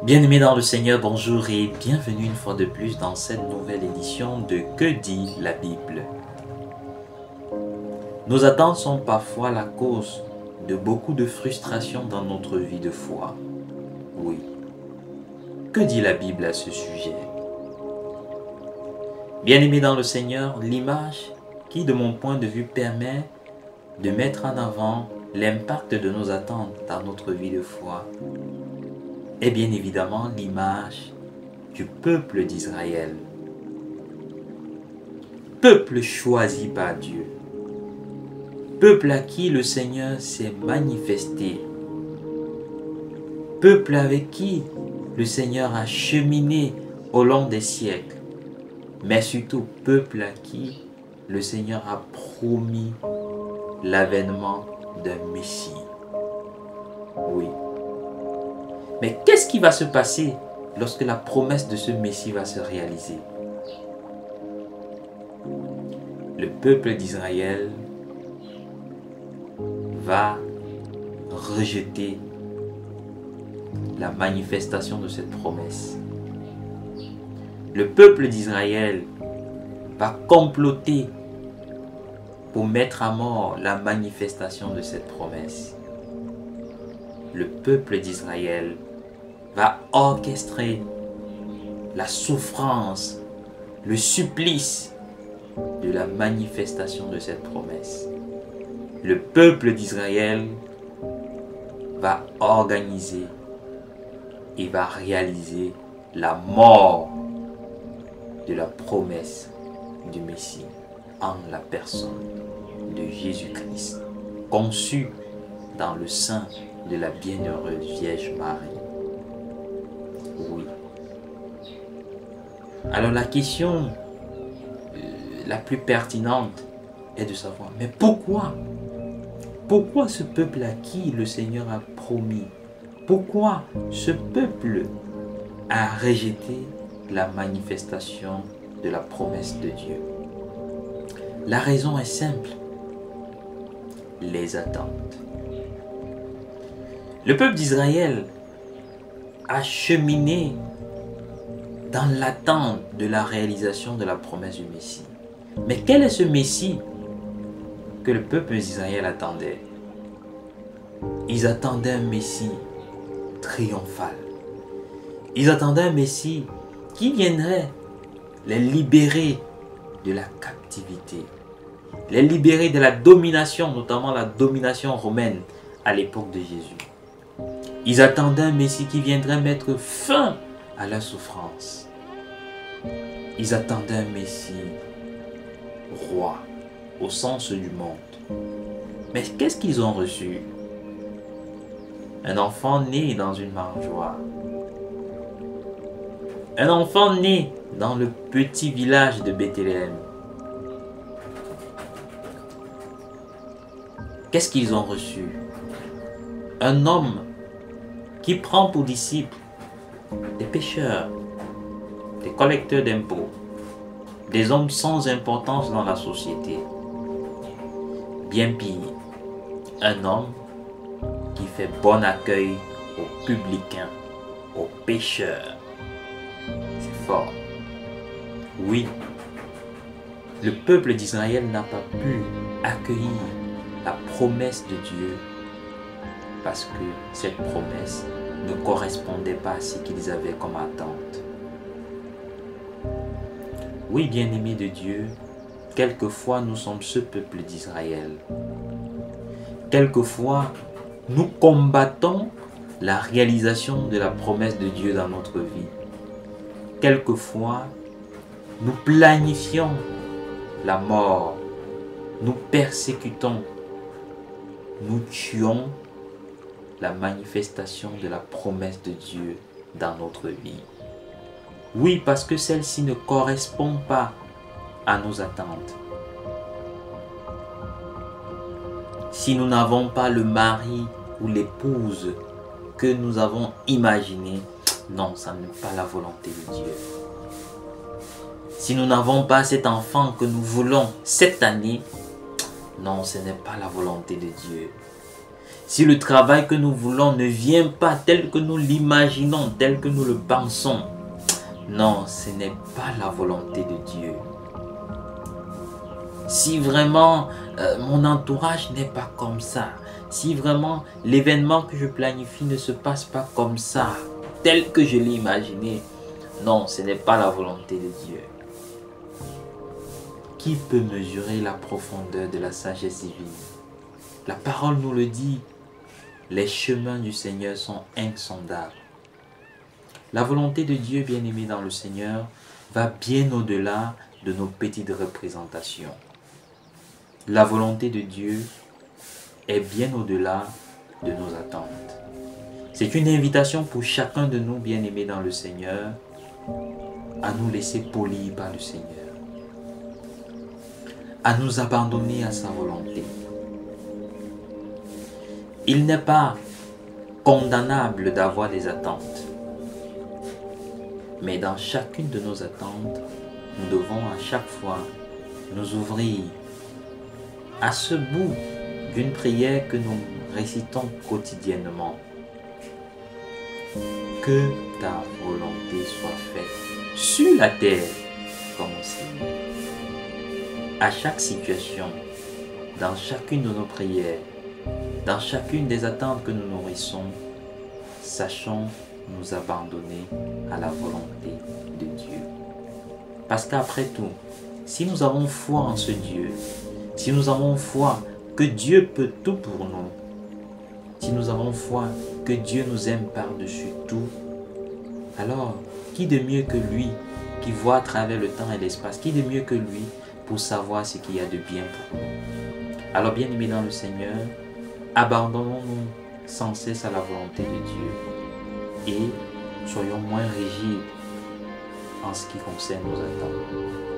Bien-aimés dans le Seigneur, bonjour et bienvenue une fois de plus dans cette nouvelle édition de Que dit la Bible? Nos attentes sont parfois la cause de beaucoup de frustration dans notre vie de foi. Oui. Que dit la Bible à ce sujet? Bien-aimés dans le Seigneur, l'image qui, de mon point de vue, permet de mettre en avant l'impact de nos attentes dans notre vie de foi est bien évidemment l'image du peuple d'Israël. Peuple choisi par Dieu. Peuple à qui le Seigneur s'est manifesté. Peuple avec qui le Seigneur a cheminé au long des siècles. Mais surtout, peuple à qui le Seigneur a promis l'avènement d'un Messie. Oui. Mais qu'est-ce qui va se passer lorsque la promesse de ce Messie va se réaliser? Le peuple d'Israël va rejeter la manifestation de cette promesse. Le peuple d'Israël va comploter pour mettre à mort la manifestation de cette promesse. Le peuple d'Israël va orchestrer la souffrance, le supplice de la manifestation de cette promesse. Le peuple d'Israël va organiser et va réaliser la mort de la promesse du Messie en la personne de Jésus-Christ, conçu dans le sein de la bienheureuse Vierge Marie. Oui. Alors la question la plus pertinente est de savoir, mais pourquoi? Pourquoi ce peuple à qui le Seigneur a promis? Pourquoi ce peuple a rejeté la manifestation de la promesse de Dieu? La raison est simple. Les attentes. Le peuple d'Israël a cheminé dans l'attente de la réalisation de la promesse du Messie. Mais quel est ce Messie que le peuple d'Israël attendait? Ils attendaient un Messie triomphal. Ils attendaient un Messie qui viendrait les libérer de la captivité, les libérer de la domination, notamment la domination romaine à l'époque de Jésus. Ils attendaient un Messie qui viendrait mettre fin à la souffrance. Ils attendaient un Messie roi, au sens du monde. Mais qu'est-ce qu'ils ont reçu? Un enfant né dans une mangeoire. Un enfant né dans le petit village de Bethléem. Qu'est-ce qu'ils ont reçu? Un homme qui prend pour disciples des pécheurs, des collecteurs d'impôts, des hommes sans importance dans la société. Bien pire, un homme qui fait bon accueil aux publicains, aux pécheurs. C'est fort. Oui, le peuple d'Israël n'a pas pu accueillir la promesse de Dieu parce que cette promesse ne correspondait pas à ce qu'ils avaient comme attente. Oui, bien-aimés de Dieu, quelquefois nous sommes ce peuple d'Israël. Quelquefois, nous combattons la réalisation de la promesse de Dieu dans notre vie. Quelquefois, nous planifions la mort, nous persécutons, nous tuons la manifestation de la promesse de Dieu dans notre vie. Oui, parce que celle-ci ne correspond pas à nos attentes. Si nous n'avons pas le mari ou l'épouse que nous avons imaginé, non, ça n'est pas la volonté de Dieu. Si nous n'avons pas cet enfant que nous voulons cette année, non, ce n'est pas la volonté de Dieu. si le travail que nous voulons ne vient pas tel que nous l'imaginons, tel que nous le pensons, non, ce n'est pas la volonté de Dieu. Si vraiment mon entourage n'est pas comme ça, si vraiment l'événement que je planifie ne se passe pas comme ça, tel que je l'ai imaginé, non, ce n'est pas la volonté de Dieu. Qui peut mesurer la profondeur de la sagesse divine? La parole nous le dit, les chemins du Seigneur sont insondables. La volonté de Dieu, bien-aimé dans le Seigneur, va bien au-delà de nos petites représentations. La volonté de Dieu est bien au-delà de nos attentes. C'est une invitation pour chacun de nous, bien-aimés dans le Seigneur, à nous laisser polir par le Seigneur, à nous abandonner à sa volonté. Il n'est pas condamnable d'avoir des attentes, mais dans chacune de nos attentes, nous devons à chaque fois nous ouvrir à ce bout d'une prière que nous récitons quotidiennement. Que ta volonté soit faite sur la terre comme au ciel. À chaque situation, dans chacune de nos prières, dans chacune des attentes que nous nourrissons, sachons nous abandonner à la volonté de Dieu. Parce qu'après tout, si nous avons foi en ce Dieu, si nous avons foi que Dieu peut tout pour nous, si nous avons foi que Dieu nous aime par-dessus tout, alors qui de mieux que lui qui voit à travers le temps et l'espace, qui de mieux que lui pour savoir ce qu'il y a de bien pour nous? Alors bien-aimés dans le Seigneur, abandonnons-nous sans cesse à la volonté de Dieu et soyons moins rigides en ce qui concerne nos attentes.